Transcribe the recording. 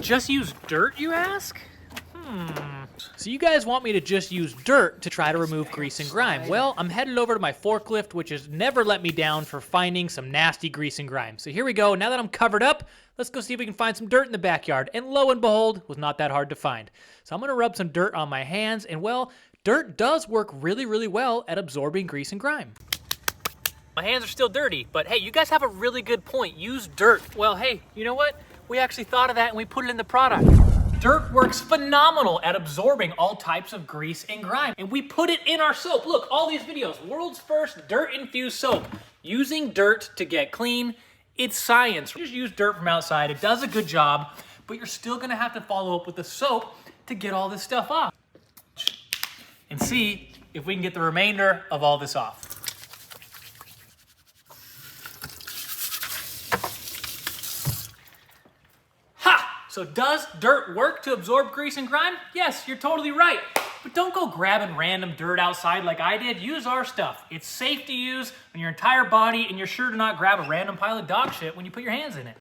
just use dirt, you ask? So you guys want me to just use dirt to try to remove grease and grime. Well, I'm headed over to my forklift, which has never let me down for finding some nasty grease and grime. So here we go. Now that I'm covered up, let's go see if we can find some dirt in the backyard. And lo and behold, it was not that hard to find. So I'm gonna rub some dirt on my hands, and well, dirt does work really, really well at absorbing grease and grime. My hands are still dirty, but hey, you guys have a really good point. Use dirt. Well, hey, you know what? We actually thought of that and we put it in the product. Dirt works phenomenal at absorbing all types of grease and grime. And we put it in our soap. Look, all these videos, world's first dirt-infused soap. Using dirt to get clean, it's science. Just use dirt from outside. It does a good job, but you're still gonna have to follow up with the soap to get all this stuff off. And see if we can get the remainder of all this off. So does dirt work to absorb grease and grime? Yes, you're totally right. But don't go grabbing random dirt outside like I did. Use our stuff. It's safe to use on your entire body, and you're sure to not grab a random pile of dog shit when you put your hands in it.